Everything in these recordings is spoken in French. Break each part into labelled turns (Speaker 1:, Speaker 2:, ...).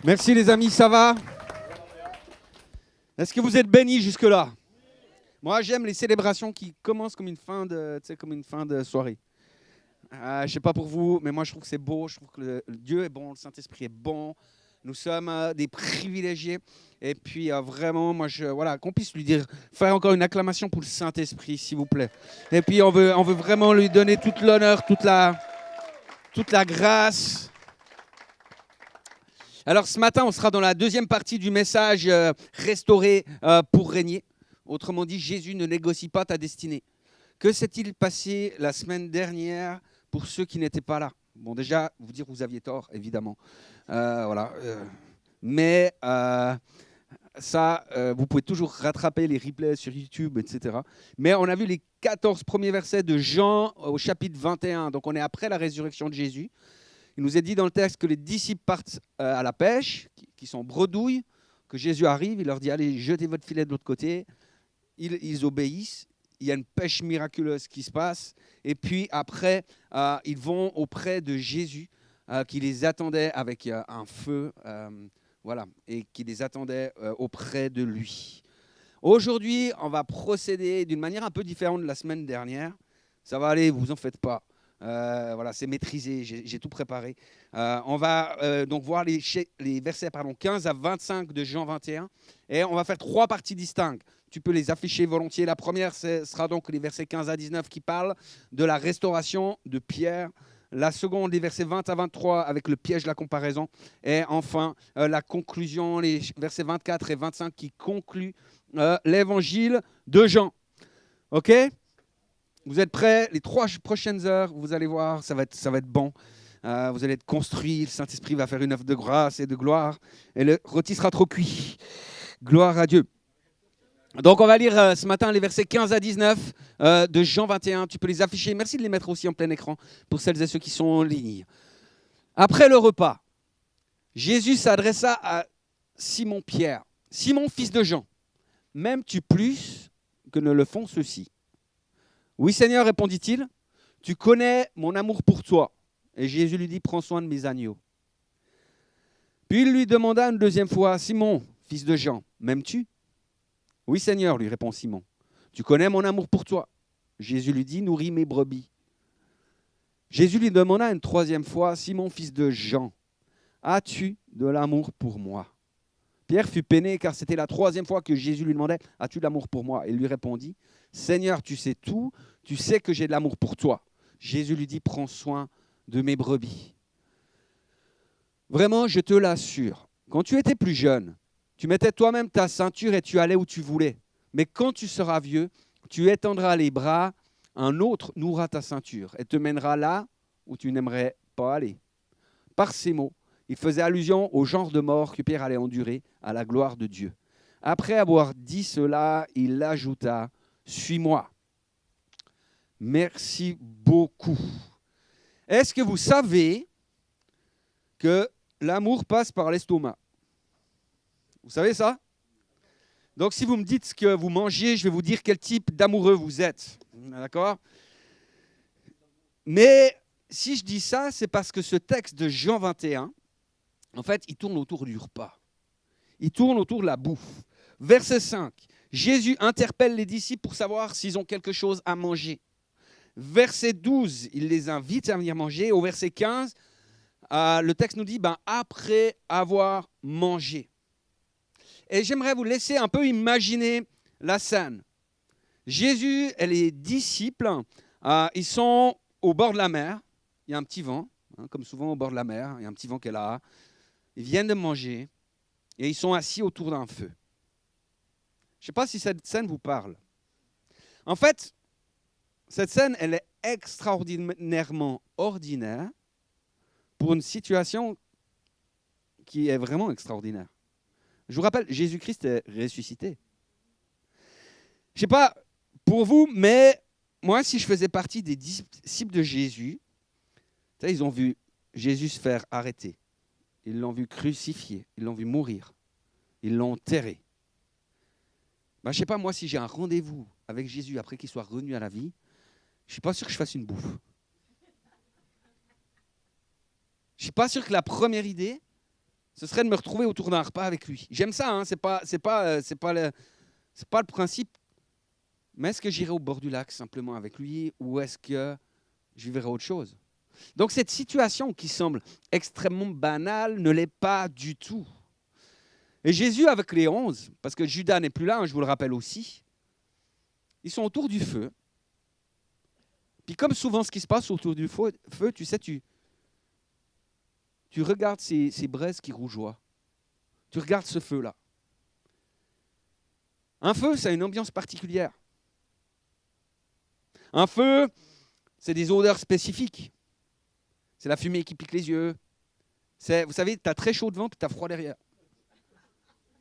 Speaker 1: Merci les amis, ça va? Est-ce que vous êtes bénis jusque-là? Moi, j'aime les célébrations qui commencent comme une fin de, comme une fin de soirée. Je ne sais pas pour vous, mais moi, je trouve que c'est beau. Je trouve que Dieu est bon, le Saint-Esprit est bon. Nous sommes des privilégiés. Et puis, vraiment, moi, voilà, qu'on puisse lui dire, faire encore une acclamation pour le Saint-Esprit, s'il vous plaît. Et puis, on veut vraiment lui donner toute l'honneur, toute la grâce. Alors, ce matin, on sera dans la deuxième partie du message restauré pour régner. Autrement dit, Jésus ne négocie pas ta destinée. Que s'est-il passé la semaine dernière pour ceux qui n'étaient pas là? Bon, déjà, vous dire vous aviez tort, évidemment. Voilà. Mais ça, vous pouvez toujours rattraper les replays sur YouTube, etc. Mais on a vu les 14 premiers versets de Jean au chapitre 21. Donc, on est après la résurrection de Jésus. Il nous est dit dans le texte que les disciples partent à la pêche, qui sont bredouilles, que Jésus arrive, il leur dit « Allez, jetez votre filet de l'autre côté ». Ils obéissent, il y a une pêche miraculeuse qui se passe. Et puis après, ils vont auprès de Jésus, qui les attendait avec un feu, voilà, et qui les attendait auprès de lui. Aujourd'hui, on va procéder d'une manière un peu différente de la semaine dernière. Ça va aller, vous en faites pas. Voilà, c'est maîtrisé, j'ai tout préparé. On va donc voir les versets 15 à 25 de Jean 21 et on va faire 3 parties distinctes. Tu peux les afficher volontiers. La première, ce sera donc les versets 15 à 19 qui parlent de la restauration de Pierre. La seconde, les versets 20 à 23 avec le piège de la comparaison. Et enfin, la conclusion, les versets 24 et 25 qui concluent l'évangile de Jean. OK ? Vous êtes prêts? Les 3 prochaines heures, vous allez voir, ça va être bon. Vous allez être construits, le Saint-Esprit va faire une œuvre de grâce et de gloire. Et le rôti sera trop cuit. Gloire à Dieu. Donc, on va lire ce matin les versets 15 à 19 de Jean 21. Tu peux les afficher. Merci de les mettre aussi en plein écran pour celles et ceux qui sont en ligne. Après le repas, Jésus s'adressa à Simon-Pierre. « Simon, fils de Jean, m'aimes-tu plus que ne le font ceux-ci » ? « Oui, Seigneur, répondit-il, tu connais mon amour pour toi. » Et Jésus lui dit, « Prends soin de mes agneaux. » Puis il lui demanda une deuxième fois, « Simon, fils de Jean, m'aimes-tu » ? « Oui, Seigneur, lui répond Simon, tu connais mon amour pour toi. » Jésus lui dit, « Nourris mes brebis. » Jésus lui demanda une troisième fois, « Simon, fils de Jean, as-tu de l'amour pour moi » ? Pierre fut peiné car c'était la troisième fois que Jésus lui demandait « As-tu de l'amour pour moi ?» Il lui répondit « Seigneur, tu sais tout, tu sais que j'ai de l'amour pour toi. » Jésus lui dit « Prends soin de mes brebis. » Vraiment, je te l'assure, quand tu étais plus jeune, tu mettais toi-même ta ceinture et tu allais où tu voulais. Mais quand tu seras vieux, tu étendras les bras, un autre nouera ta ceinture et te mènera là où tu n'aimerais pas aller. Par ces mots, il faisait allusion au genre de mort que Pierre allait endurer à la gloire de Dieu. Après avoir dit cela, il ajouta « Suis-moi ». Merci beaucoup. Est-ce que vous savez que l'amour passe par l'estomac? Vous savez ça? Donc, si vous me dites ce que vous mangez, je vais vous dire quel type d'amoureux vous êtes. D'accord? Mais si je dis ça, c'est parce que ce texte de Jean 21, en fait, il tourne autour du repas. Il tourne autour de la bouffe. Verset 5, Jésus interpelle les disciples pour savoir s'ils ont quelque chose à manger. Verset 12, il les invite à venir manger. Au verset 15, le texte nous dit après avoir mangé. Et j'aimerais vous laisser un peu imaginer la scène. Jésus et les disciples, ils sont au bord de la mer. Il y a un petit vent, comme souvent au bord de la mer. Il y a un petit vent qui est là. Ils viennent de manger et ils sont assis autour d'un feu. Je ne sais pas si cette scène vous parle. En fait, cette scène, elle est extraordinairement ordinaire pour une situation qui est vraiment extraordinaire. Je vous rappelle, Jésus-Christ est ressuscité. Je ne sais pas pour vous, mais moi, si je faisais partie des disciples de Jésus, ils ont vu Jésus se faire arrêter. Ils l'ont vu crucifié. Ils l'ont vu mourir. Ils l'ont enterré. Je ne sais pas, moi, si j'ai un rendez-vous avec Jésus après qu'il soit revenu à la vie, je ne suis pas sûr que je fasse une bouffe. Je ne suis pas sûr que la première idée, ce serait de me retrouver autour d'un repas avec lui. J'aime ça, hein, c'est pas le principe. Mais est-ce que j'irai au bord du lac simplement avec lui ou est-ce que je verrai autre chose? Donc cette situation qui semble extrêmement banale ne l'est pas du tout. Et Jésus avec les 11, parce que Judas n'est plus là, hein, je vous le rappelle aussi, ils sont autour du feu. Puis comme souvent ce qui se passe autour du feu, tu sais, tu regardes ces braises qui rougeoient. Tu regardes ce feu-là. Un feu, ça a une ambiance particulière. Un feu, c'est des odeurs spécifiques. C'est la fumée qui pique les yeux. Vous savez, tu as très chaud devant et tu as froid derrière.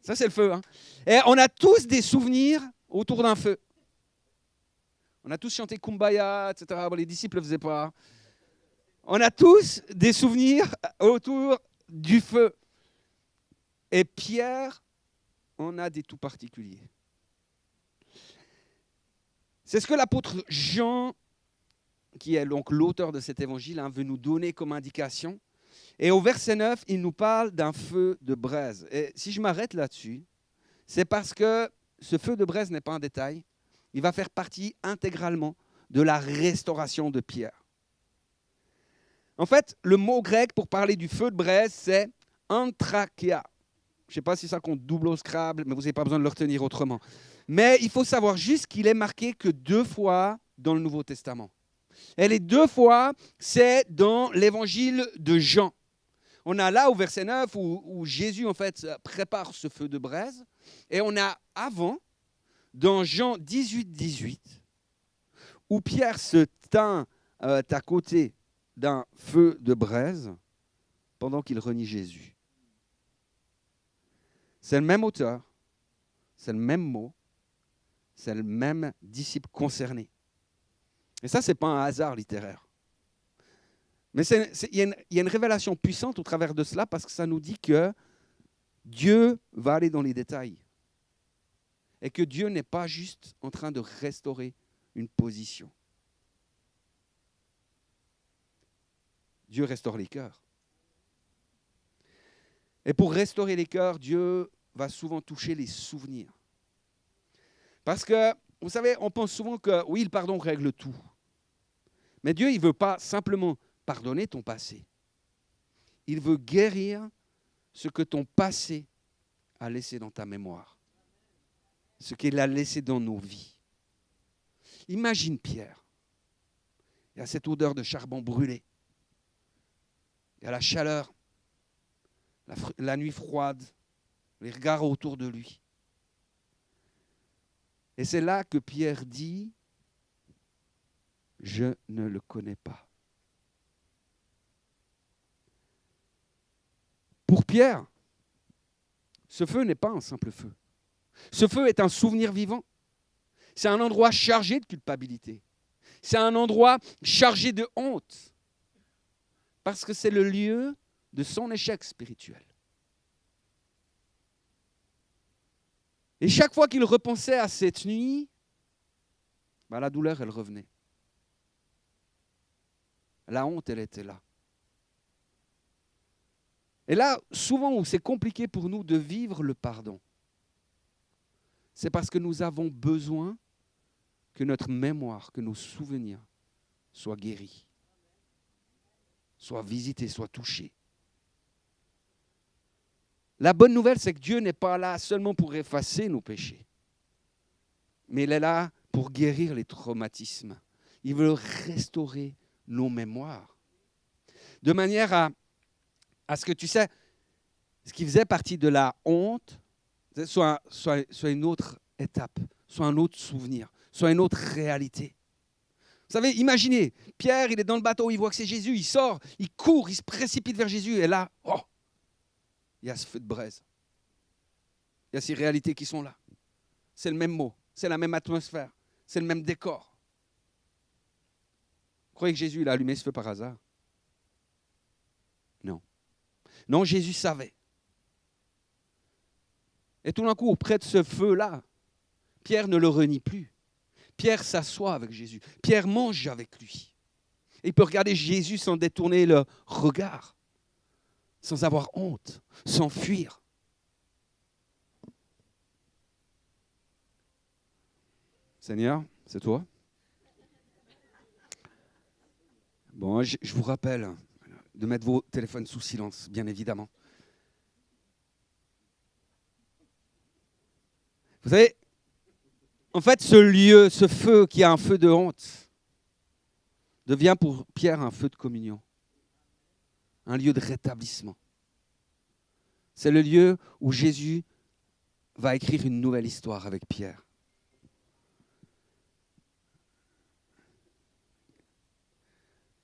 Speaker 1: Ça, c'est le feu. Hein. Et on a tous des souvenirs autour d'un feu. On a tous chanté Kumbaya, etc. Bon, les disciples ne le faisaient pas. On a tous des souvenirs autour du feu. Et Pierre en a des tout particuliers. C'est ce que l'apôtre Jean, qui est donc l'auteur de cet évangile, veut nous donner comme indication. Et au verset 9, il nous parle d'un feu de braise. Et si je m'arrête là-dessus, c'est parce que ce feu de braise n'est pas un détail. Il va faire partie intégralement de la restauration de Pierre. En fait, le mot grec pour parler du feu de braise, c'est anthrakia. Je ne sais pas si ça compte double au Scrabble, mais vous n'avez pas besoin de le retenir autrement. Mais il faut savoir juste qu'il est marqué que 2 fois dans le Nouveau Testament. Et les 2 fois, c'est dans l'évangile de Jean. On a là au verset 9 où Jésus en fait prépare ce feu de braise. Et on a avant, dans Jean 18, 18, où Pierre se tint à côté d'un feu de braise pendant qu'il renie Jésus. C'est le même auteur, c'est le même mot, c'est le même disciple concerné. Et ça, ce n'est pas un hasard littéraire. Mais il y a une révélation puissante au travers de cela parce que ça nous dit que Dieu va aller dans les détails. Et que Dieu n'est pas juste en train de restaurer une position. Dieu restaure les cœurs. Et pour restaurer les cœurs, Dieu va souvent toucher les souvenirs. Parce que, vous savez, on pense souvent que, oui, le pardon règle tout. Mais Dieu, il ne veut pas simplement pardonner ton passé. Il veut guérir ce que ton passé a laissé dans ta mémoire. Ce qu'il a laissé dans nos vies. Imagine Pierre. Il y a cette odeur de charbon brûlé. Il y a la chaleur, la nuit froide, les regards autour de lui. Et c'est là que Pierre dit, je ne le connais pas. Pour Pierre, ce feu n'est pas un simple feu. Ce feu est un souvenir vivant. C'est un endroit chargé de culpabilité. C'est un endroit chargé de honte. Parce que c'est le lieu de son échec spirituel. Et chaque fois qu'il repensait à cette nuit, la douleur, elle revenait. La honte, elle était là. Et là, souvent où c'est compliqué pour nous de vivre le pardon, c'est parce que nous avons besoin que notre mémoire, que nos souvenirs soient guéris, soient visités, soient touchés. La bonne nouvelle, c'est que Dieu n'est pas là seulement pour effacer nos péchés, mais il est là pour guérir les traumatismes. Il veut restaurer nos mémoires. De manière à ce que, tu sais, ce qui faisait partie de la honte, soit une autre étape, soit un autre souvenir, soit une autre réalité. Vous savez, imaginez, Pierre, il est dans le bateau, il voit que c'est Jésus, il sort, il court, il se précipite vers Jésus, et là, il y a ce feu de braise. Il y a ces réalités qui sont là. C'est le même mot, c'est la même atmosphère, c'est le même décor. Vous croyez que Jésus il a allumé ce feu par hasard? Non. Non, Jésus savait. Et tout d'un coup, auprès de ce feu-là, Pierre ne le renie plus. Pierre s'assoit avec Jésus. Pierre mange avec lui. Et il peut regarder Jésus sans détourner le regard. sans avoir honte, sans fuir. Seigneur, c'est toi? Bon, je vous rappelle de mettre vos téléphones sous silence, bien évidemment. Vous savez, en fait, ce lieu, ce feu qui est un feu de honte, devient pour Pierre un feu de communion, un lieu de rétablissement. C'est le lieu où Jésus va écrire une nouvelle histoire avec Pierre.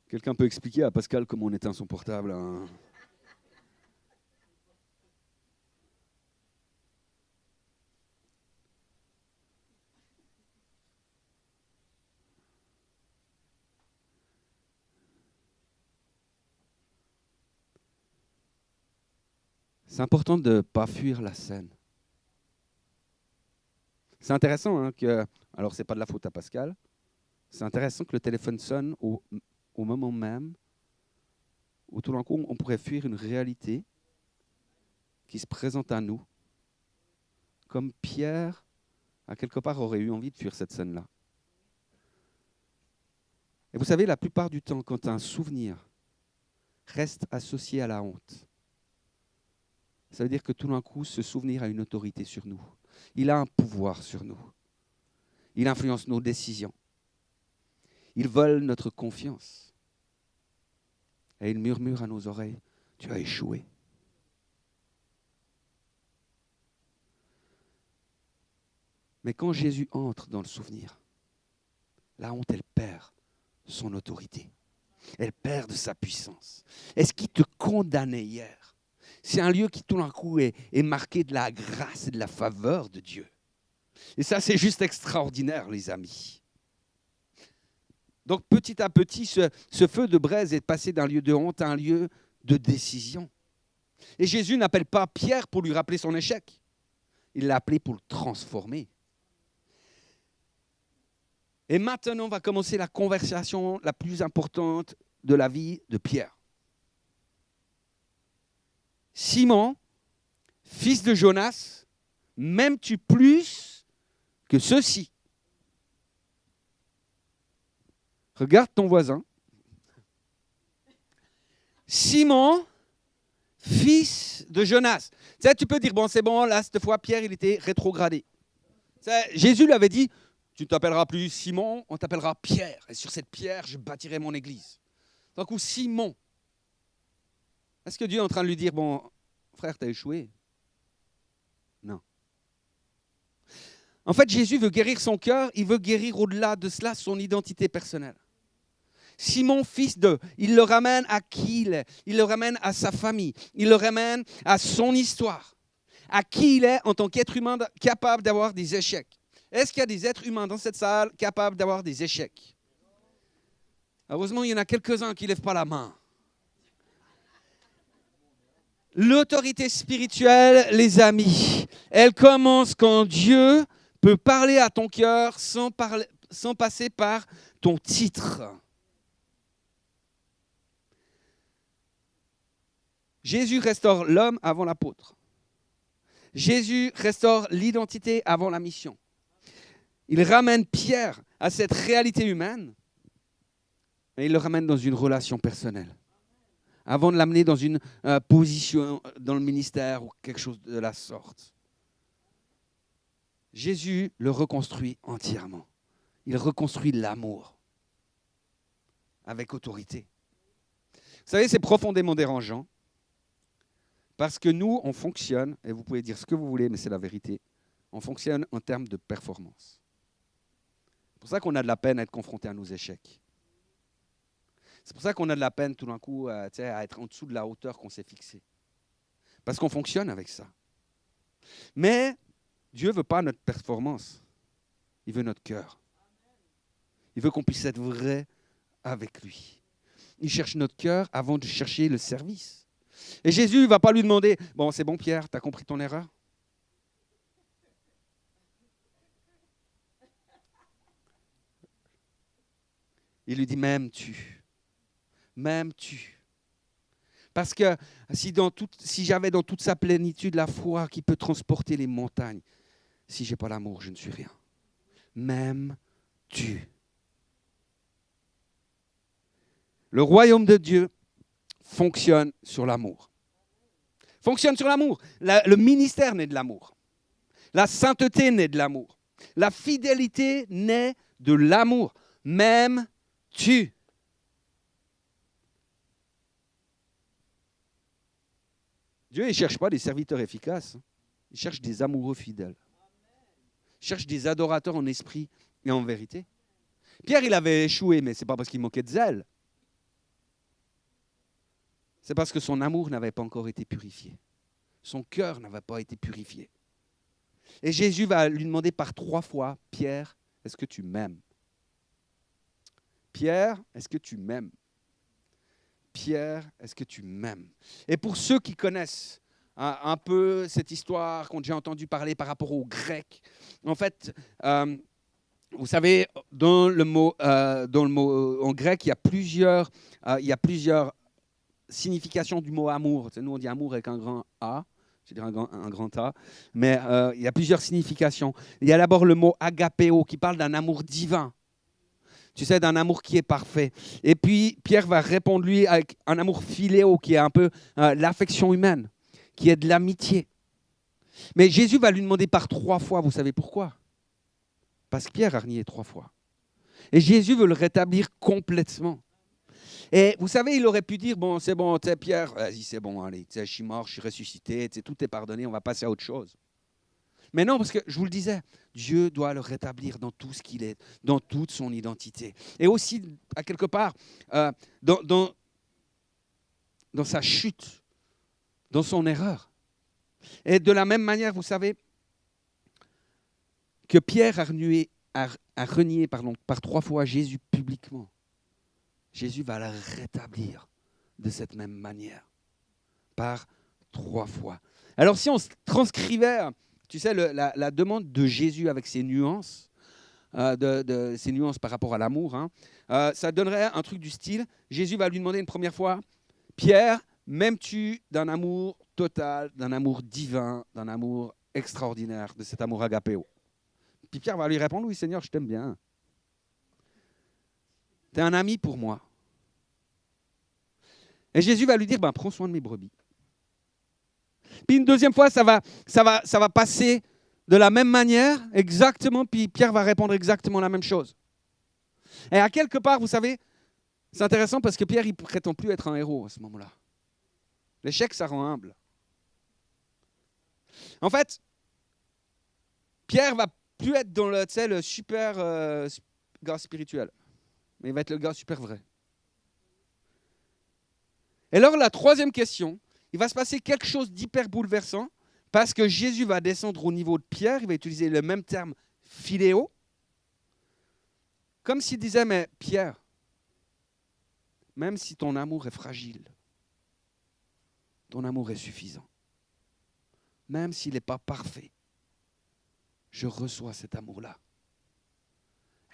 Speaker 1: Quelqu'un peut expliquer à Pascal comment on éteint son portable, hein? C'est important de ne pas fuir la scène. C'est intéressant hein, que, alors c'est pas de la faute à Pascal, c'est intéressant que le téléphone sonne au moment même où tout d'un coup on pourrait fuir une réalité qui se présente à nous, comme Pierre, à quelque part, aurait eu envie de fuir cette scène-là. Et vous savez, la plupart du temps, quand un souvenir reste associé à la honte, ça veut dire que tout d'un coup, ce souvenir a une autorité sur nous. Il a un pouvoir sur nous. Il influence nos décisions. Il vole notre confiance. Et il murmure à nos oreilles, « Tu as échoué. » Mais quand Jésus entre dans le souvenir, la honte, elle perd son autorité. Elle perd de sa puissance. Est-ce qui te condamnait hier? C'est un lieu qui tout d'un coup est marqué de la grâce et de la faveur de Dieu. Et ça, c'est juste extraordinaire, les amis. Donc petit à petit, ce feu de braise est passé d'un lieu de honte à un lieu de décision. Et Jésus n'appelle pas Pierre pour lui rappeler son échec. Il l'a appelé pour le transformer. Et maintenant va commencer la conversation la plus importante de la vie de Pierre. Simon, fils de Jonas, m'aimes-tu plus que ceux-ci? Regarde ton voisin. Simon, fils de Jonas. Tu sais, tu peux dire, bon, c'est bon, là, cette fois, Pierre, il était rétrogradé. Tu sais, Jésus lui avait dit, tu ne t'appelleras plus Simon, on t'appellera Pierre. Et sur cette pierre, je bâtirai mon église. Donc, ou Simon. Est-ce que Dieu est en train de lui dire, bon, frère, tu as échoué? Non. En fait, Jésus veut guérir son cœur, il veut guérir au-delà de cela son identité personnelle. Simon, fils de, il le ramène à qui il est, il le ramène à sa famille, il le ramène à son histoire, à qui il est en tant qu'être humain capable d'avoir des échecs. Est-ce qu'il y a des êtres humains dans cette salle capables d'avoir des échecs? Heureusement, il y en a quelques-uns qui ne lèvent pas la main. L'autorité spirituelle, les amis, elle commence quand Dieu peut parler à ton cœur sans passer par ton titre. Jésus restaure l'homme avant l'apôtre. Jésus restaure l'identité avant la mission. Il ramène Pierre à cette réalité humaine et il le ramène dans une relation personnelle. Avant de l'amener dans une position dans le ministère ou quelque chose de la sorte. Jésus le reconstruit entièrement. Il reconstruit l'amour avec autorité. Vous savez, c'est profondément dérangeant parce que nous, on fonctionne, et vous pouvez dire ce que vous voulez, mais c'est la vérité, on fonctionne en termes de performance. C'est pour ça qu'on a de la peine à être confronté à nos échecs. C'est pour ça qu'on a de la peine tout d'un coup à être en dessous de la hauteur qu'on s'est fixée. Parce qu'on fonctionne avec ça. Mais Dieu ne veut pas notre performance. Il veut notre cœur. Il veut qu'on puisse être vrai avec lui. Il cherche notre cœur avant de chercher le service. Et Jésus ne va pas lui demander, bon, c'est bon Pierre, tu as compris ton erreur? Il lui dit, m'aimes-tu? M'aimes-tu? Parce que si j'avais dans toute sa plénitude la foi qui peut transporter les montagnes, si je n'ai pas l'amour, je ne suis rien. Même tu. Le royaume de Dieu fonctionne sur l'amour. Fonctionne sur l'amour. Le ministère naît de l'amour. La sainteté naît de l'amour. La fidélité naît de l'amour. Même tu. Dieu ne cherche pas des serviteurs efficaces. Il cherche des amoureux fidèles. Il cherche des adorateurs en esprit et en vérité. Pierre, il avait échoué, mais ce n'est pas parce qu'il manquait de zèle. C'est parce que son amour n'avait pas encore été purifié. Son cœur n'avait pas été purifié. Et Jésus va lui demander par 3 fois, Pierre, est-ce que tu m'aimes? Pierre, est-ce que tu m'aimes? Pierre, est-ce que tu m'aimes? Et pour ceux qui connaissent un peu cette histoire qu'on a déjà entendu parler par rapport aux Grecs, en fait, vous savez, dans le mot en grec, il y a plusieurs significations du mot amour. Nous, on dit amour avec un grand A, je dirais un grand A, mais il y a plusieurs significations. Il y a d'abord le mot agapéo qui parle d'un amour divin. Tu sais, d'un amour qui est parfait. Et puis, Pierre va répondre, lui, avec un amour philéo, qui est un peu l'affection humaine, qui est de l'amitié. Mais Jésus va lui demander par 3 fois, vous savez pourquoi? Parce que Pierre a renié 3 fois. Et Jésus veut le rétablir complètement. Et vous savez, il aurait pu dire, bon, c'est bon, tu sais, Pierre, vas-y, c'est bon, allez, tu sais, je suis mort, je suis ressuscité, tu sais, tout est pardonné, on va passer à autre chose. Mais non, parce que je vous le disais, Dieu doit le rétablir dans tout ce qu'il est, dans toute son identité. Et aussi, à quelque part, dans sa chute, dans son erreur. Et de la même manière, vous savez, que Pierre a renié par 3 fois Jésus publiquement. Jésus va le rétablir de cette même manière, par 3 fois. Alors si on transcrivait, tu sais, la demande de Jésus avec ses nuances, ses nuances par rapport à l'amour, ça donnerait un truc du style, Jésus va lui demander une première fois, Pierre, m'aimes-tu d'un amour total, d'un amour divin, d'un amour extraordinaire, de cet amour agapéo? Puis Pierre va lui répondre, oui Seigneur, je t'aime bien. Tu es un ami pour moi. Et Jésus va lui dire, prends soin de mes brebis. Puis une deuxième fois, ça va passer de la même manière, exactement, puis Pierre va répondre exactement la même chose. Et à quelque part, vous savez, c'est intéressant parce que Pierre, il ne prétend plus être un héros à ce moment-là. L'échec, ça rend humble. En fait, Pierre va plus être dans le super gars spirituel, mais il va être le gars super vrai. Et alors, la troisième question, il va se passer quelque chose d'hyper bouleversant parce que Jésus va descendre au niveau de Pierre, il va utiliser le même terme philéo, comme s'il disait, mais Pierre, même si ton amour est fragile, ton amour est suffisant. Même s'il n'est pas parfait, je reçois cet amour-là.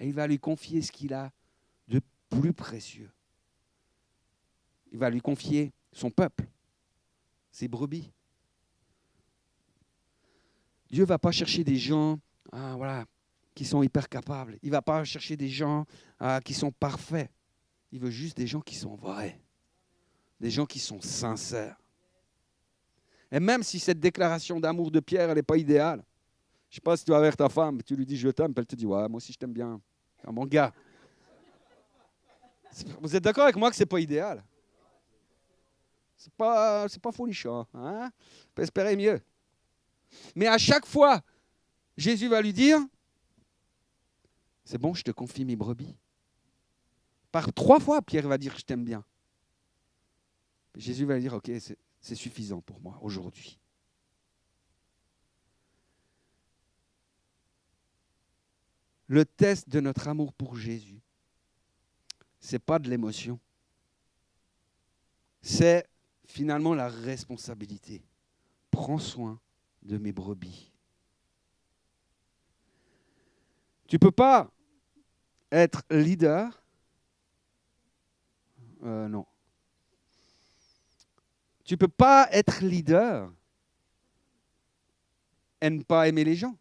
Speaker 1: Et il va lui confier ce qu'il a de plus précieux. Il va lui confier son peuple, ses brebis. Dieu ne va pas chercher des gens qui sont hyper capables. Il ne va pas chercher des gens qui sont parfaits. Il veut juste des gens qui sont vrais, des gens qui sont sincères. Et même si cette déclaration d'amour de Pierre, elle n'est pas idéale, je ne sais pas si tu vas vers ta femme, tu lui dis je t'aime, puis elle te dit ouais, moi aussi je t'aime bien. C'est un bon gars. Vous êtes d'accord avec moi que ce n'est pas idéal? C'est pas folichon. Hein? On peut espérer mieux. Mais à chaque fois, Jésus va lui dire, c'est bon, je te confie mes brebis. Par 3 fois, Pierre va dire, je t'aime bien. Jésus va lui dire, ok, c'est suffisant pour moi aujourd'hui. Le test de notre amour pour Jésus, ce n'est pas de l'émotion. C'est finalement la responsabilité. Prends soin de mes brebis. Tu ne peux pas être leader. Non. Tu ne peux pas être leader et ne pas aimer les gens.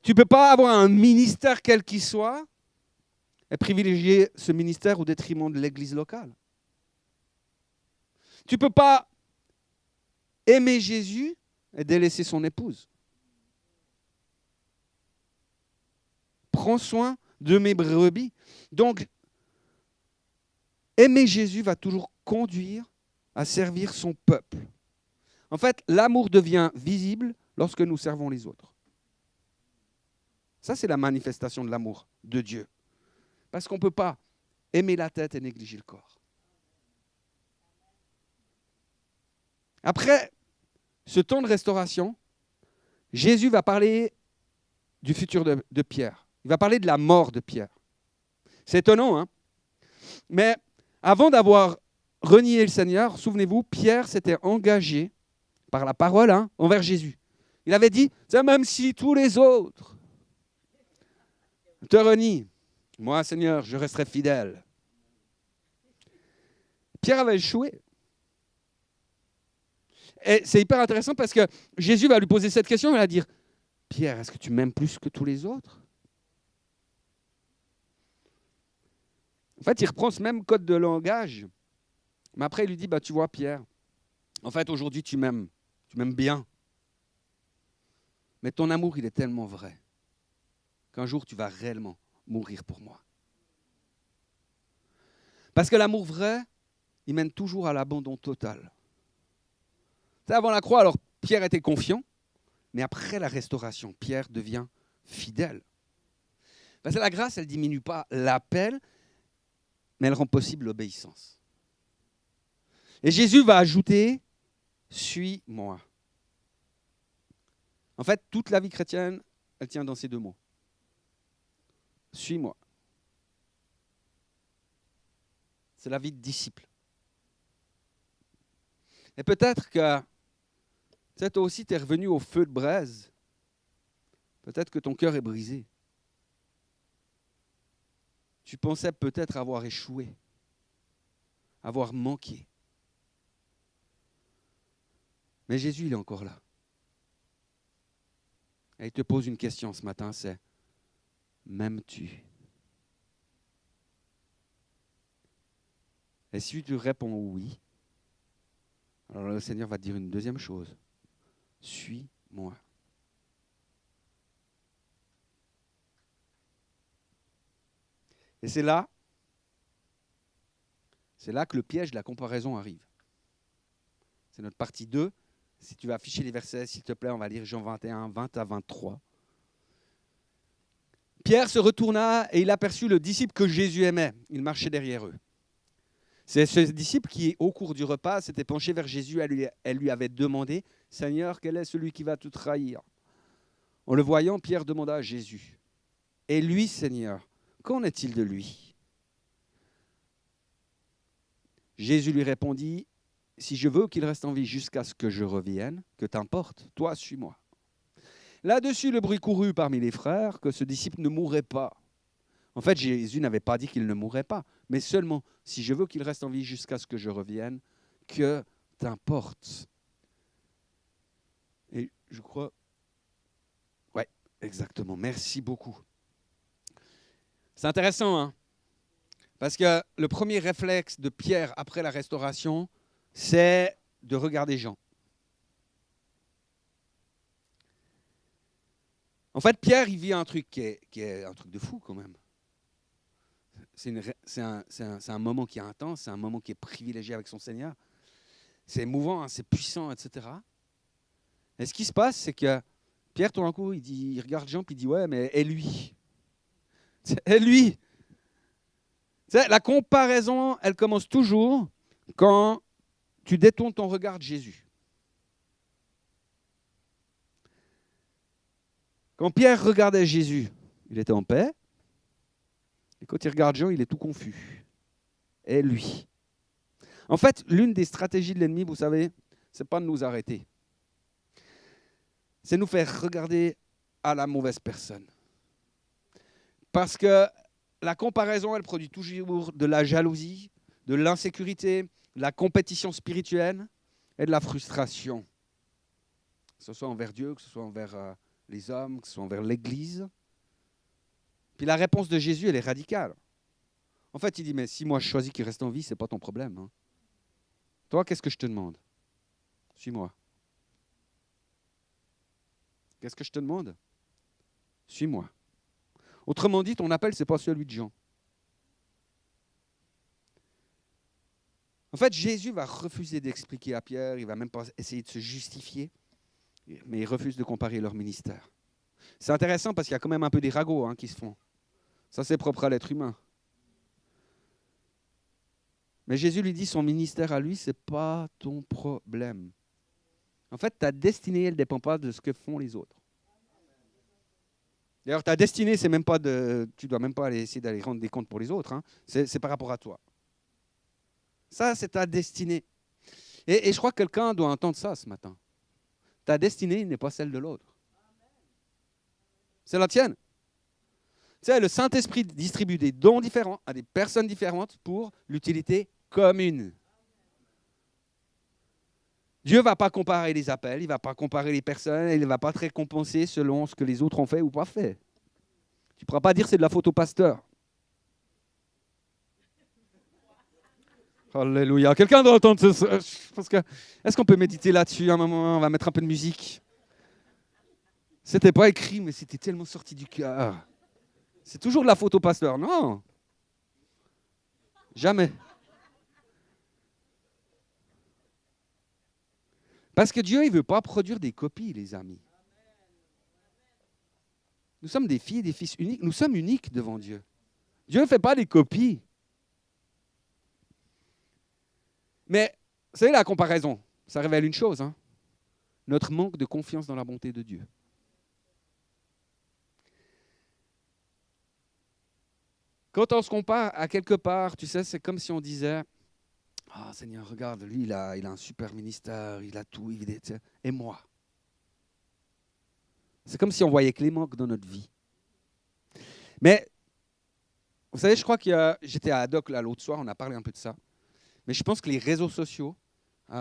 Speaker 1: Tu ne peux pas avoir un ministère quel qu'il soit et privilégier ce ministère au détriment de l'église locale. Tu ne peux pas aimer Jésus et délaisser son épouse. Prends soin de mes brebis. Donc, aimer Jésus va toujours conduire à servir son peuple. En fait, l'amour devient visible lorsque nous servons les autres. Ça, c'est la manifestation de l'amour de Dieu. Parce qu'on ne peut pas aimer la tête et négliger le corps. Après ce temps de restauration, Jésus va parler du futur de Pierre. Il va parler de la mort de Pierre. C'est étonnant, hein? Mais avant d'avoir renié le Seigneur, souvenez-vous, Pierre s'était engagé par la parole envers Jésus. Il avait dit, même si tous les autres te renient, moi, Seigneur, je resterai fidèle. Pierre avait échoué. Et c'est hyper intéressant parce que Jésus va lui poser cette question, il va dire, Pierre, est-ce que tu m'aimes plus que tous les autres? En fait, il reprend ce même code de langage, mais après, il lui dit, tu vois, Pierre, en fait, aujourd'hui, tu m'aimes bien, mais ton amour, il est tellement vrai qu'un jour, tu vas réellement mourir pour moi. Parce que l'amour vrai, il mène toujours à l'abandon total. Avant la croix, alors Pierre était confiant, mais après la restauration, Pierre devient fidèle. Parce que la grâce, elle ne diminue pas l'appel, mais elle rend possible l'obéissance. Et Jésus va ajouter, suis-moi. En fait, toute la vie chrétienne, elle tient dans ces deux mots. Suis-moi. C'est la vie de disciple. Et peut-être que toi aussi, tu es revenu au feu de braise. Peut-être que ton cœur est brisé. Tu pensais peut-être avoir échoué, avoir manqué. Mais Jésus, il est encore là. Et il te pose une question ce matin, c'est « M'aimes-tu » Et si tu réponds oui, alors le Seigneur va te dire une deuxième chose. Suis-moi. Et c'est là que le piège de la comparaison arrive. C'est notre partie 2. Si tu vas afficher les versets, s'il te plaît, on va lire Jean 21, 20 à 23. Pierre se retourna et il aperçut le disciple que Jésus aimait. Il marchait derrière eux. C'est ce disciple qui, au cours du repas, s'était penché vers Jésus. Elle lui avait demandé, « Seigneur, quel est celui qui va te trahir ?» En le voyant, Pierre demanda à Jésus, « Et lui, Seigneur, qu'en est-il de lui ?» Jésus lui répondit, « Si je veux qu'il reste en vie jusqu'à ce que je revienne, que t'importe, toi, suis-moi. » Là-dessus, le bruit courut parmi les frères que ce disciple ne mourrait pas. En fait, Jésus n'avait pas dit qu'il ne mourrait pas, mais seulement, si je veux qu'il reste en vie jusqu'à ce que je revienne, que t'importe. Et je crois... Oui, exactement. Merci beaucoup. C'est intéressant, hein? Parce que le premier réflexe de Pierre après la restauration, c'est de regarder Jean. En fait, Pierre, il vit un truc qui est un truc de fou quand même. C'est un moment qui est intense, c'est un moment qui est privilégié avec son Seigneur. C'est émouvant, hein, c'est puissant, etc. Et ce qui se passe, c'est que Pierre, tout d'un coup, il regarde Jean, puis il dit, ouais, mais et lui? Et lui? La comparaison, elle commence toujours quand tu détournes ton regard de Jésus. Quand Pierre regardait Jésus, il était en paix. Et quand il regarde Jean, il est tout confus. Et lui? En fait, l'une des stratégies de l'ennemi, vous savez, ce n'est pas de nous arrêter. C'est nous faire regarder à la mauvaise personne. Parce que la comparaison, elle produit toujours de la jalousie, de l'insécurité, de la compétition spirituelle et de la frustration. Que ce soit envers Dieu, que ce soit envers les hommes, que ce soit envers l'Église. Puis la réponse de Jésus, elle est radicale. En fait, il dit, mais si moi je choisis qu'il reste en vie, ce n'est pas ton problème. Hein. Toi, qu'est-ce que je te demande? Suis-moi. Qu'est-ce que je te demande? Suis-moi. Autrement dit, ton appel, ce n'est pas celui de Jean. En fait, Jésus va refuser d'expliquer à Pierre, il ne va même pas essayer de se justifier, mais il refuse de comparer leur ministère. C'est intéressant parce qu'il y a quand même un peu des ragots qui se font. Ça, c'est propre à l'être humain. Mais Jésus lui dit, son ministère à lui, ce n'est pas ton problème. En fait, ta destinée, elle ne dépend pas de ce que font les autres. D'ailleurs, ta destinée, c'est même pas de, tu ne dois même pas aller essayer d'aller rendre des comptes pour les autres. Hein. C'est par rapport à toi. Ça, c'est ta destinée. Et je crois que quelqu'un doit entendre ça ce matin. Ta destinée n'est pas celle de l'autre. C'est la tienne. Tu sais, le Saint-Esprit distribue des dons différents à des personnes différentes pour l'utilité commune. Dieu ne va pas comparer les appels, il ne va pas comparer les personnes, il ne va pas te récompenser selon ce que les autres ont fait ou pas fait. Tu ne pourras pas dire que c'est de la faute au pasteur. Alléluia. Quelqu'un doit entendre ça. Est-ce qu'on peut méditer là-dessus un moment? On va mettre un peu de musique. C'était pas écrit, mais c'était tellement sorti du cœur. C'est toujours de la faute au pasteur. Non. Jamais. Parce que Dieu, il ne veut pas produire des copies, les amis. Nous sommes des filles et des fils uniques. Nous sommes uniques devant Dieu. Dieu ne fait pas des copies. Mais, vous savez, la comparaison, ça révèle une chose. Notre manque de confiance dans la bonté de Dieu. Quand on se compare à quelque part, tu sais, c'est comme si on disait, « Ah, Seigneur, regarde, lui, il a un super ministère, il a tout, et moi ?» C'est comme si on voyait que les manques dans notre vie. Mais, vous savez, je crois j'étais à Haddock l'autre soir, on a parlé un peu de ça. Mais je pense que les réseaux sociaux,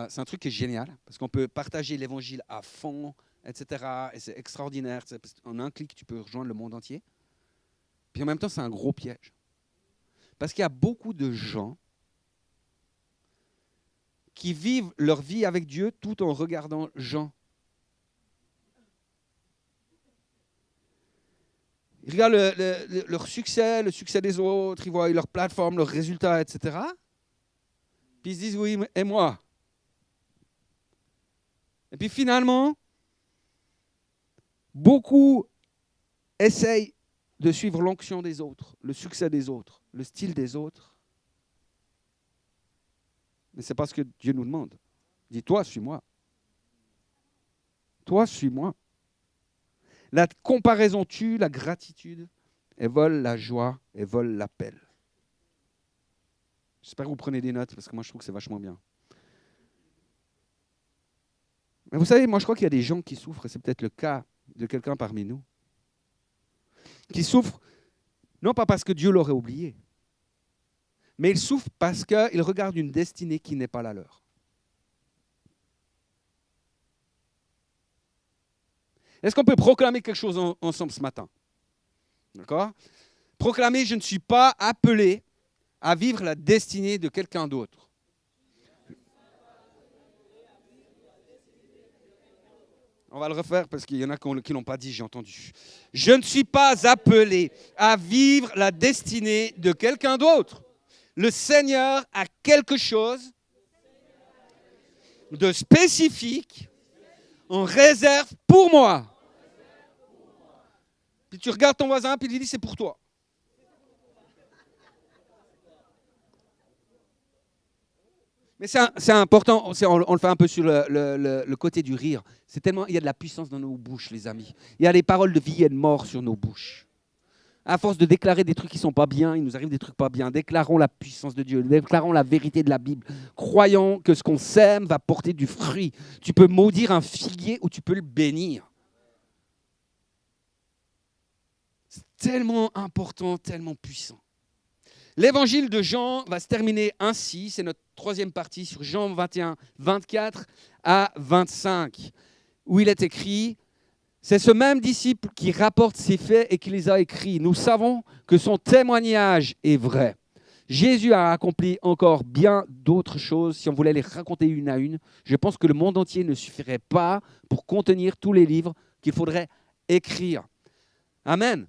Speaker 1: c'est un truc qui est génial, parce qu'on peut partager l'évangile à fond, etc. Et c'est extraordinaire. En un clic, tu peux rejoindre le monde entier. Puis en même temps, c'est un gros piège. Parce qu'il y a beaucoup de gens qui vivent leur vie avec Dieu tout en regardant Jean. Ils regardent leur succès, le succès des autres, ils voient leur plateforme, leurs résultats, etc. Puis ils se disent, oui, et moi? Et puis finalement, beaucoup essayent de suivre l'onction des autres, le succès des autres, le style des autres. Mais ce n'est pas ce que Dieu nous demande. Il dit, toi, suis-moi. Toi, suis-moi. La comparaison tue la gratitude et vole la joie et vole l'appel. J'espère que vous prenez des notes parce que moi, je trouve que c'est vachement bien. Mais vous savez, moi, je crois qu'il y a des gens qui souffrent, et c'est peut-être le cas de quelqu'un parmi nous, qui souffrent, non pas parce que Dieu l'aurait oublié, mais ils souffrent parce qu'ils regardent une destinée qui n'est pas la leur. Est-ce qu'on peut proclamer quelque chose ensemble ce matin? D'accord? Proclamer, je ne suis pas appelé à vivre la destinée de quelqu'un d'autre. On va le refaire parce qu'il y en a qui ne l'ont pas dit, j'ai entendu. Je ne suis pas appelé à vivre la destinée de quelqu'un d'autre. Le Seigneur a quelque chose de spécifique en réserve pour moi. Puis tu regardes ton voisin, puis il dit, c'est pour toi. Mais c'est important, on le fait un peu sur le côté du rire. C'est tellement, il y a de la puissance dans nos bouches, les amis. Il y a les paroles de vie et de mort sur nos bouches. À force de déclarer des trucs qui ne sont pas bien, il nous arrive des trucs pas bien. Déclarons la puissance de Dieu, déclarons la vérité de la Bible. Croyons que ce qu'on sème va porter du fruit. Tu peux maudire un figuier ou tu peux le bénir. C'est tellement important, tellement puissant. L'évangile de Jean va se terminer ainsi. C'est notre troisième partie sur Jean 21, 24 à 25, où il est écrit « C'est ce même disciple qui rapporte ces faits et qui les a écrits. Nous savons que son témoignage est vrai. Jésus a accompli encore bien d'autres choses. Si on voulait les raconter une à une, je pense que le monde entier ne suffirait pas pour contenir tous les livres qu'il faudrait écrire. » Amen.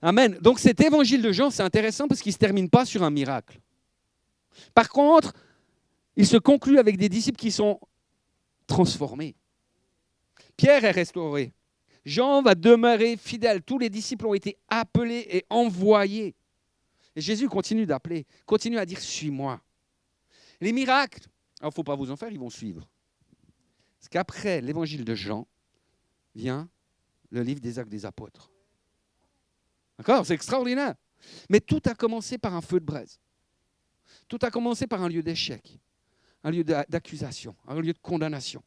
Speaker 1: Amen. Donc cet évangile de Jean, c'est intéressant parce qu'il ne se termine pas sur un miracle. Par contre, il se conclut avec des disciples qui sont transformés. Pierre est restauré. Jean va demeurer fidèle. Tous les disciples ont été appelés et envoyés. Et Jésus continue d'appeler, continue à dire « suis-moi ». Les miracles, il ne faut pas vous en faire, ils vont suivre. Parce qu'après l'évangile de Jean, vient le livre des Actes des Apôtres. D'accord ? C'est extraordinaire. Mais tout a commencé par un feu de braise. Tout a commencé par un lieu d'échec, un lieu d'accusation, un lieu de condamnation.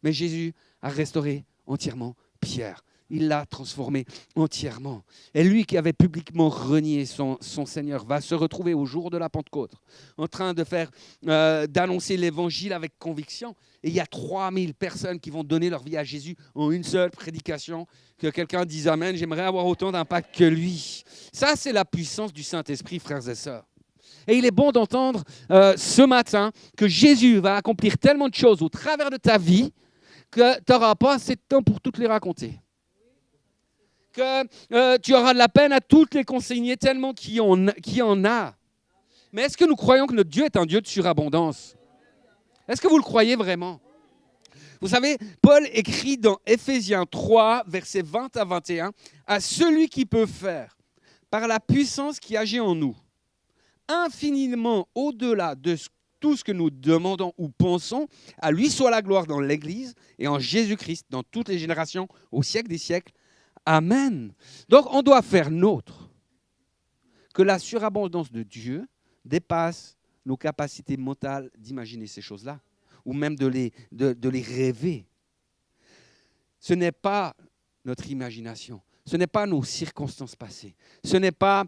Speaker 1: Mais Jésus a restauré entièrement Pierre. Il l'a transformé entièrement. Et lui qui avait publiquement renié son Seigneur va se retrouver au jour de la Pentecôte en train d'annoncer l'évangile avec conviction. Et il y a 3000 personnes qui vont donner leur vie à Jésus en une seule prédication. Que quelqu'un dise Amen, j'aimerais avoir autant d'impact que lui. Ça, c'est la puissance du Saint-Esprit, frères et sœurs. Et il est bon d'entendre ce matin que Jésus va accomplir tellement de choses au travers de ta vie que tu n'auras pas assez de temps pour toutes les raconter. Que tu auras de la peine à toutes les consigner tellement qu'il y en a. Mais est-ce que nous croyons que notre Dieu est un Dieu de surabondance? Est-ce que vous le croyez vraiment? Vous savez, Paul écrit dans Éphésiens 3, versets 20 à 21, « À celui qui peut faire, par la puissance qui agit en nous, infiniment au-delà de tout ce que nous demandons ou pensons, à lui soit la gloire dans l'Église et en Jésus-Christ, dans toutes les générations, au siècle des siècles. Amen. » Donc, on doit faire nôtre que la surabondance de Dieu dépasse nos capacités mentales d'imaginer ces choses-là, ou même de les rêver. Ce n'est pas notre imagination, ce n'est pas nos circonstances passées, ce n'est pas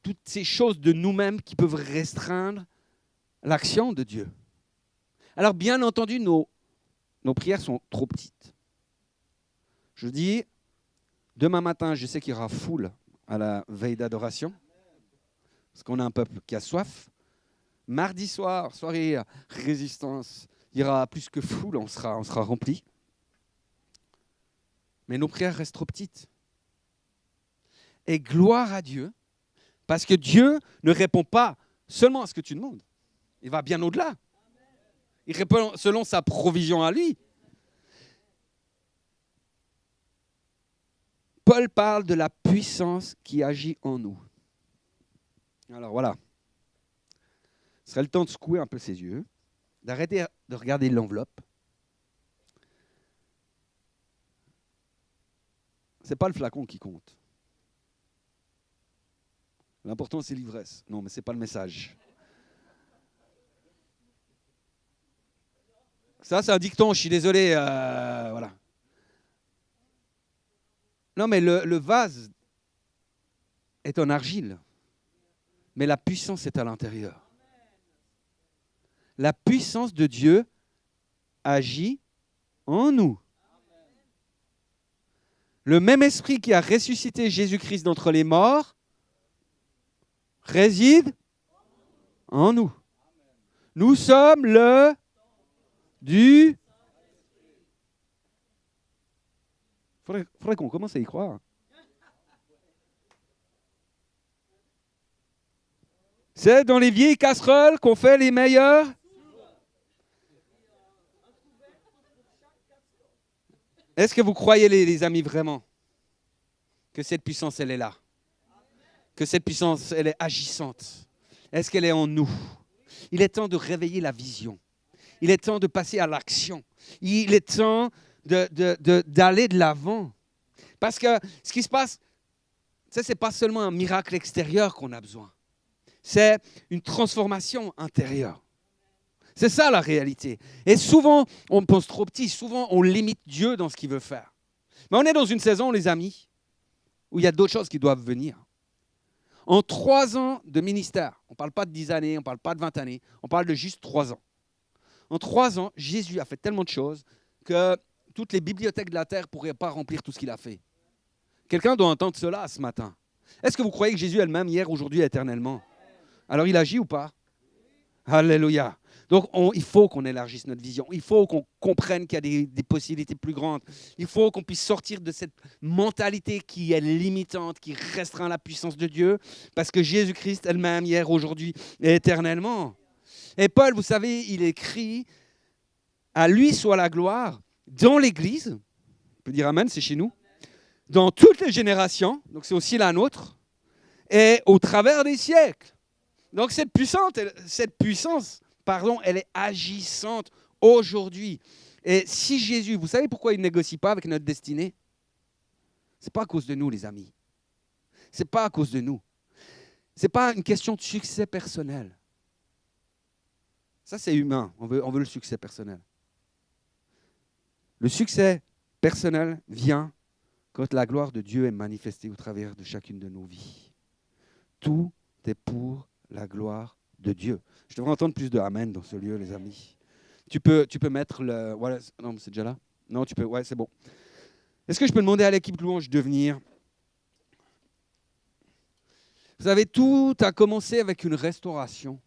Speaker 1: toutes ces choses de nous-mêmes qui peuvent restreindre l'action de Dieu. Alors, bien entendu, nos prières sont trop petites. Je dis, demain matin, je sais qu'il y aura foule à la veille d'adoration, parce qu'on a un peuple qui a soif. Mardi soir, soirée résistance, il y aura plus que foule, on sera rempli. Mais nos prières restent trop petites. Et gloire à Dieu, parce que Dieu ne répond pas seulement à ce que tu demandes. Il va bien au-delà. Il répond selon sa provision à lui. Paul parle de la puissance qui agit en nous. Alors voilà. Ce serait le temps de secouer un peu ses yeux, d'arrêter de regarder l'enveloppe. Ce n'est pas le flacon qui compte. L'important, c'est l'ivresse. Non, mais ce n'est pas le message. Ça, c'est un dicton, je suis désolé. Voilà. Non, mais le vase est en argile, mais la puissance est à l'intérieur. La puissance de Dieu agit en nous. Le même esprit qui a ressuscité Jésus-Christ d'entre les morts réside en nous. Nous sommes le du... Faudrait qu'on commence à y croire. C'est dans les vieilles casseroles qu'on fait les meilleurs. Est-ce que vous croyez, les amis, vraiment, que cette puissance, elle est là? Que cette puissance, elle est agissante? Est-ce qu'elle est en nous? Il est temps de réveiller la vision. Il est temps de passer à l'action. Il est temps d'aller de l'avant. Parce que ce qui se passe, ce n'est pas seulement un miracle extérieur qu'on a besoin. C'est une transformation intérieure. C'est ça la réalité. Et souvent, on pense trop petit, souvent on limite Dieu dans ce qu'il veut faire. Mais on est dans une saison, les amis, où il y a d'autres choses qui doivent venir. En 3 ans de ministère, on ne parle pas de 10 années, on ne parle pas de 20 années, on parle de juste 3 ans. En 3 ans, Jésus a fait tellement de choses que toutes les bibliothèques de la terre ne pourraient pas remplir tout ce qu'il a fait. Quelqu'un doit entendre cela ce matin. Est-ce que vous croyez que Jésus est le même hier, aujourd'hui et éternellement? Alors il agit ou pas? Alléluia. Donc il faut qu'on élargisse notre vision. Il faut qu'on comprenne qu'il y a des possibilités plus grandes. Il faut qu'on puisse sortir de cette mentalité qui est limitante, qui restreint la puissance de Dieu, parce que Jésus-Christ est le même hier, aujourd'hui et éternellement. Et Paul, vous savez, il écrit « À lui soit la gloire dans l'Église », on peut dire Amen, c'est chez nous, dans toutes les générations, donc c'est aussi la nôtre, et au travers des siècles. Donc cette puissance, elle est agissante aujourd'hui. Et si Jésus, vous savez pourquoi il ne négocie pas avec notre destinée? Ce n'est pas à cause de nous, les amis. Ce n'est pas à cause de nous. Ce n'est pas une question de succès personnel. Ça, c'est humain. On veut le succès personnel. Le succès personnel vient quand la gloire de Dieu est manifestée au travers de chacune de nos vies. Tout est pour la gloire de Dieu. Je devrais entendre plus de Amen dans ce lieu, les amis. Tu peux mettre le... Voilà, non, c'est déjà là? Non, tu peux... Ouais, c'est bon. Est-ce que je peux demander à l'équipe de louange de venir? Vous savez, tout a commencé avec une restauration.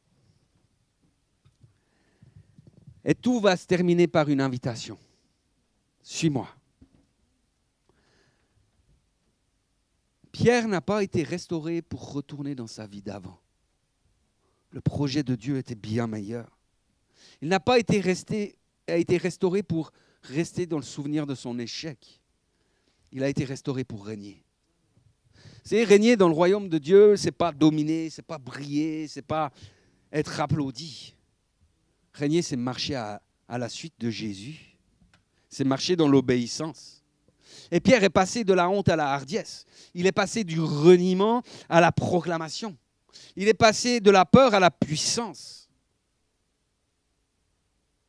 Speaker 1: Et tout va se terminer par une invitation. Suis-moi. Pierre n'a pas été restauré pour retourner dans sa vie d'avant. Le projet de Dieu était bien meilleur. Il n'a pas été restauré pour rester dans le souvenir de son échec. Il a été restauré pour régner. C'est régner dans le royaume de Dieu, ce n'est pas dominer, ce n'est pas briller, ce n'est pas être applaudi. Régner, c'est marcher à la suite de Jésus. C'est marcher dans l'obéissance. Et Pierre est passé de la honte à la hardiesse. Il est passé du reniement à la proclamation. Il est passé de la peur à la puissance.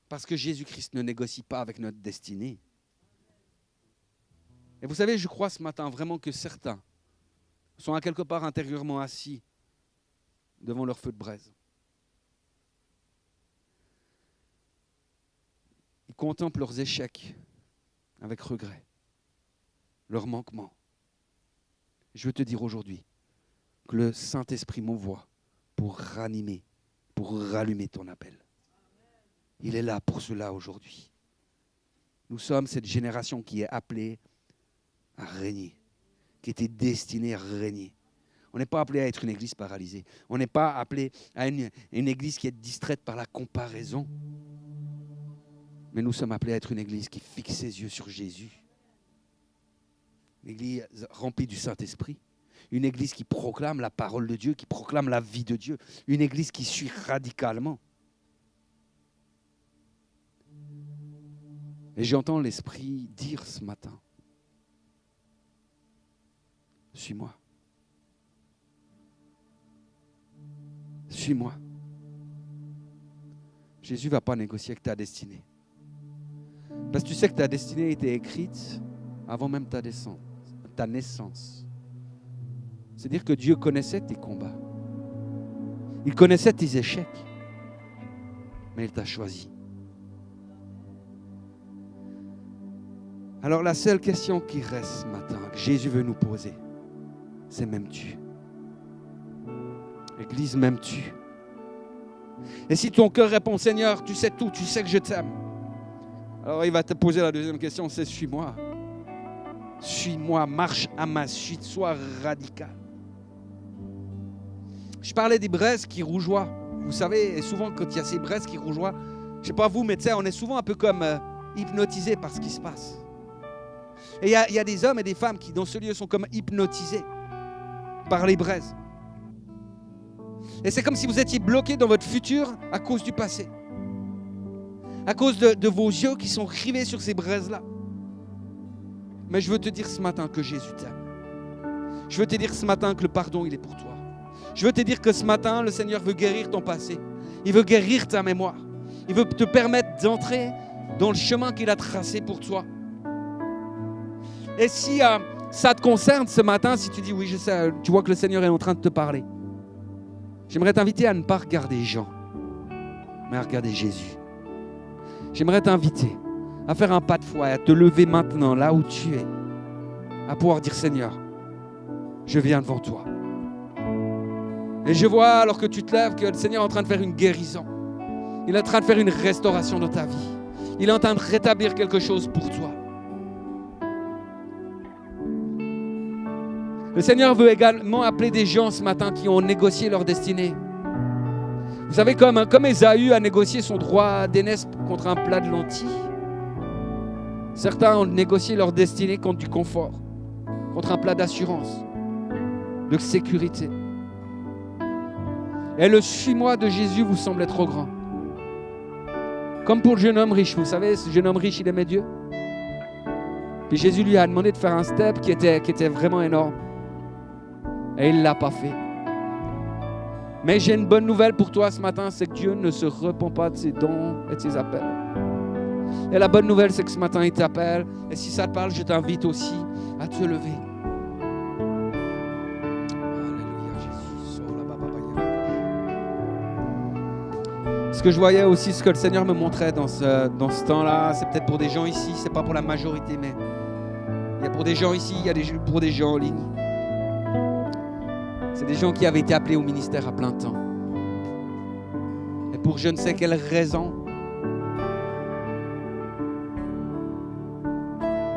Speaker 1: Parce que Jésus-Christ ne négocie pas avec notre destinée. Et vous savez, je crois ce matin vraiment que certains sont à quelque part intérieurement assis devant leur feu de braise. Ils contemplent leurs échecs avec regret, leurs manquements. Je veux te dire aujourd'hui que le Saint-Esprit m'envoie pour ranimer, pour rallumer ton appel. Il est là pour cela aujourd'hui. Nous sommes cette génération qui est appelée à régner, qui était destinée à régner. On n'est pas appelé à être une église paralysée. On n'est pas appelé à une église qui est distraite par la comparaison. Mais nous sommes appelés à être une église qui fixe ses yeux sur Jésus. Une église remplie du Saint-Esprit. Une église qui proclame la parole de Dieu, qui proclame la vie de Dieu. Une église qui suit radicalement. Et j'entends l'Esprit dire ce matin, suis-moi. Suis-moi. Jésus ne va pas négocier avec ta destinée. Parce que tu sais que ta destinée a été écrite avant même ta naissance. C'est-à-dire que Dieu connaissait tes combats. Il connaissait tes échecs. Mais il t'a choisi. Alors la seule question qui reste ce matin, que Jésus veut nous poser, c'est m'aimes-tu? Église, m'aimes-tu? Et si ton cœur répond, Seigneur, tu sais tout, tu sais que je t'aime. Alors il va te poser la deuxième question, c'est suis-moi. Suis-moi, marche à ma suite, sois radical. Je parlais des braises qui rougeoient. Vous savez, et souvent quand il y a ces braises qui rougeoient, je ne sais pas vous, mais tu sais, on est souvent un peu comme hypnotisés par ce qui se passe. Et il y a des hommes et des femmes qui, dans ce lieu, sont comme hypnotisés par les braises. Et c'est comme si vous étiez bloqué dans votre futur à cause du passé. À cause de vos yeux qui sont rivés sur ces braises-là. Mais je veux te dire ce matin que Jésus t'aime. Je veux te dire ce matin que le pardon, il est pour toi. Je veux te dire que ce matin, le Seigneur veut guérir ton passé. Il veut guérir ta mémoire. Il veut te permettre d'entrer dans le chemin qu'il a tracé pour toi. Et si ça te concerne ce matin, si tu dis oui, je sais, tu vois que le Seigneur est en train de te parler, j'aimerais t'inviter à ne pas regarder Jean, mais à regarder Jésus. J'aimerais t'inviter à faire un pas de foi et à te lever maintenant, là où tu es, à pouvoir dire Seigneur, je viens devant toi. Et je vois, alors que tu te lèves, que le Seigneur est en train de faire une guérison. Il est en train de faire une restauration dans ta vie. Il est en train de rétablir quelque chose pour toi. Le Seigneur veut également appeler des gens ce matin qui ont négocié leur destinée. Vous savez, comme Ésaü a négocié son droit d'aînesse contre un plat de lentilles, certains ont négocié leur destinée contre du confort, contre un plat d'assurance, de sécurité. Et le suis-moi de Jésus vous semblait trop grand. Comme pour le jeune homme riche, vous savez, ce jeune homme riche, il aimait Dieu. Puis Jésus lui a demandé de faire un step qui était vraiment énorme. Et il ne l'a pas fait. Mais j'ai une bonne nouvelle pour toi ce matin, c'est que Dieu ne se repent pas de ses dons et de ses appels. Et la bonne nouvelle, c'est que ce matin, il t'appelle. Et si ça te parle, je t'invite aussi à te lever. Alléluia, Jésus. Ce que je voyais aussi, ce que le Seigneur me montrait dans ce temps-là, c'est peut-être pour des gens ici, c'est pas pour la majorité, mais il y a pour des gens ici, il y a pour des gens en ligne. C'est des gens qui avaient été appelés au ministère à plein temps. Et pour je ne sais quelle raison,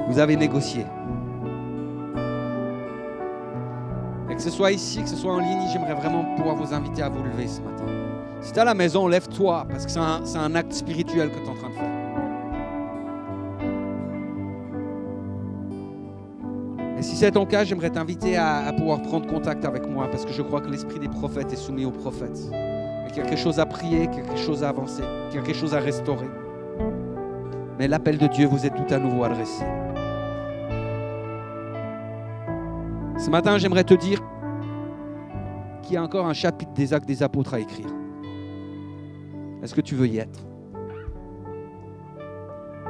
Speaker 1: vous avez négocié. Et que ce soit ici, que ce soit en ligne, j'aimerais vraiment pouvoir vous inviter à vous lever ce matin. Si tu es à la maison, lève-toi, parce que c'est un acte spirituel que tu es en train de faire. Et si c'est ton cas, j'aimerais t'inviter à pouvoir prendre contact avec moi, parce que je crois que l'esprit des prophètes est soumis aux prophètes. Il y a quelque chose à prier, quelque chose à avancer, quelque chose à restaurer. Mais l'appel de Dieu vous est tout à nouveau adressé. Ce matin, j'aimerais te dire qu'il y a encore un chapitre des Actes des Apôtres à écrire. Est-ce que tu veux y être?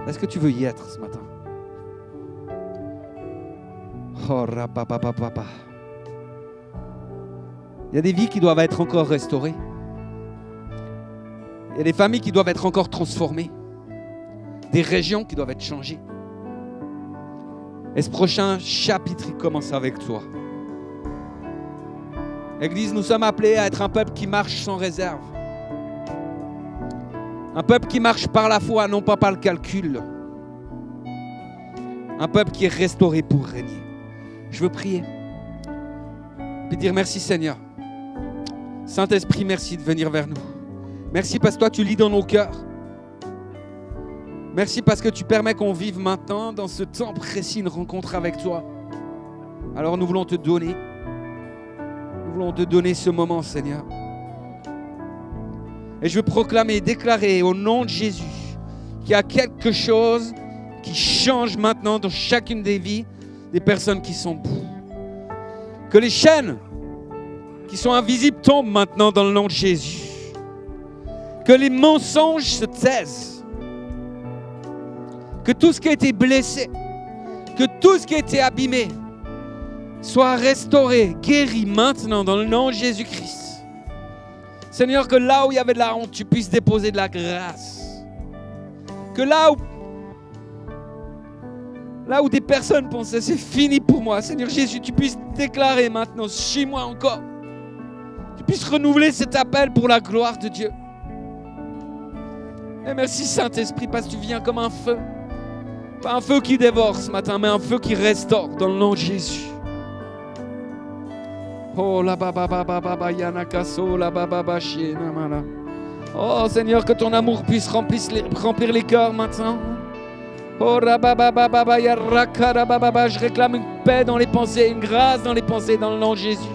Speaker 1: Est-ce que tu veux y être ce matin? Oh, rapapapapapa. Il y a des vies qui doivent être encore restaurées. Il y a des familles qui doivent être encore transformées. Des régions qui doivent être changées. Et ce prochain chapitre, il commence avec toi. Église, nous sommes appelés à être un peuple qui marche sans réserve. Un peuple qui marche par la foi, non pas par le calcul. Un peuple qui est restauré pour régner. Je veux prier. Et dire merci Seigneur. Saint-Esprit, merci de venir vers nous. Merci parce que toi tu lis dans nos cœurs. Merci parce que tu permets qu'on vive maintenant dans ce temps précis une rencontre avec toi. Alors nous voulons te donner. Nous voulons te donner ce moment Seigneur. Et je veux proclamer, déclarer au nom de Jésus qu'il y a quelque chose qui change maintenant dans chacune des vies des personnes qui sont debout. Que les chaînes qui sont invisibles tombent maintenant dans le nom de Jésus. Que les mensonges se taisent. Que tout ce qui a été blessé, que tout ce qui a été abîmé soit restauré, guéri maintenant dans le nom de Jésus-Christ. Seigneur, que là où il y avait de la honte, tu puisses déposer de la grâce. Que là où des personnes pensaient c'est fini pour moi, Seigneur Jésus, tu puisses déclarer maintenant, suis-moi encore. Tu puisses renouveler cet appel pour la gloire de Dieu. Et merci Saint-Esprit parce que tu viens comme un feu. Pas un feu qui dévore ce matin, mais un feu qui restaure dans le nom de Jésus. Oh la baba baba baba yanakaso la baba bashi namala. Oh Seigneur, que ton amour puisse remplir les cœurs maintenant. Oh rababa baba yarakara baba, je réclame une paix dans les pensées, une grâce dans les pensées dans le nom de Jésus.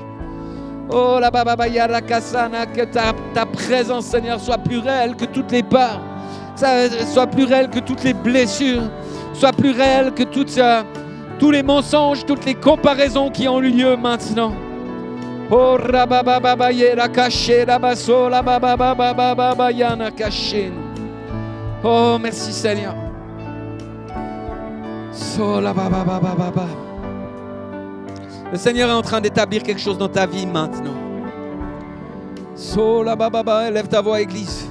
Speaker 1: Oh la baba yarakasana, que ta présence Seigneur soit plus réelle que toutes les peurs, soit plus réelle que toutes les blessures, soit plus réelle que tous les mensonges, toutes les comparaisons qui ont eu lieu maintenant. Oh rababa yera caché rabaso la baba baba yana caché. Oh merci Seigneur. So la baba baba baba. Le Seigneur est en train d'établir quelque chose dans ta vie maintenant. Sola baba, élève ta voix, Église.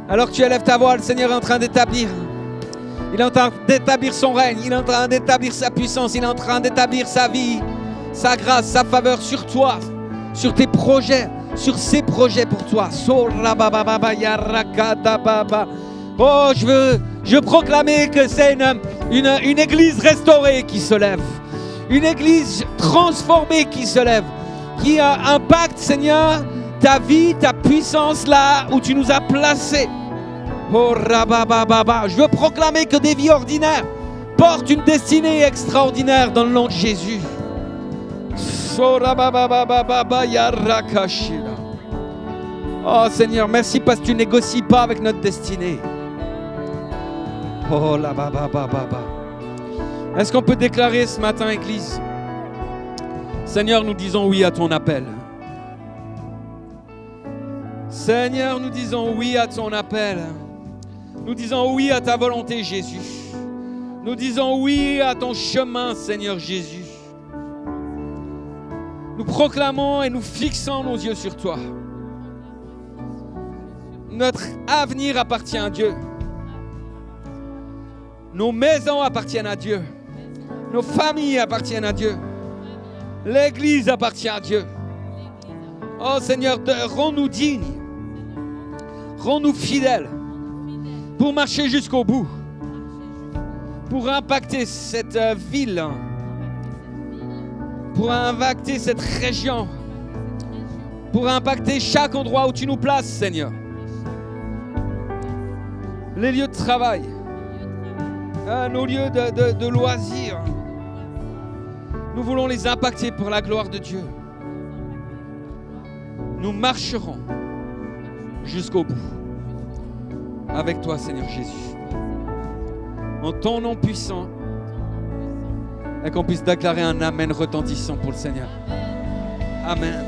Speaker 1: Alors que tu élèves ta voix, le Seigneur est en train d'établir. Il est en train d'établir son règne. Il est en train d'établir sa puissance. Il est en train d'établir sa vie, sa grâce, sa faveur sur toi, sur tes projets, sur ses projets pour toi. Sola baba yarakada baba. Oh, je veux proclamer que c'est une église restaurée qui se lève. Une église transformée qui se lève. Qui impacte, Seigneur, ta vie, ta puissance là où tu nous as placés. Oh, rabababa. Je veux proclamer que des vies ordinaires portent une destinée extraordinaire dans le nom de Jésus. Oh Seigneur, merci parce que tu ne négocies pas avec notre destinée. Oh la baba baba. Est-ce qu'on peut déclarer ce matin, Église? Seigneur, nous disons oui à ton appel. Seigneur, nous disons oui à ton appel. Nous disons oui à ta volonté, Jésus. Nous disons oui à ton chemin, Seigneur Jésus. Nous proclamons et nous fixons nos yeux sur toi. Notre avenir appartient à Dieu. Nos maisons appartiennent à Dieu. Nos familles appartiennent à Dieu. L'Église appartient à Dieu. Oh Seigneur, rends-nous dignes. Rends-nous fidèles pour marcher jusqu'au bout. Pour impacter cette ville. Pour impacter cette région. Pour impacter chaque endroit où tu nous places, Seigneur. Les lieux de travail. Nos lieux de loisirs. Nous voulons les impacter pour la gloire de Dieu. Nous marcherons jusqu'au bout avec toi, Seigneur Jésus. En ton nom puissant, et qu'on puisse déclarer un amen retentissant pour le Seigneur. Amen.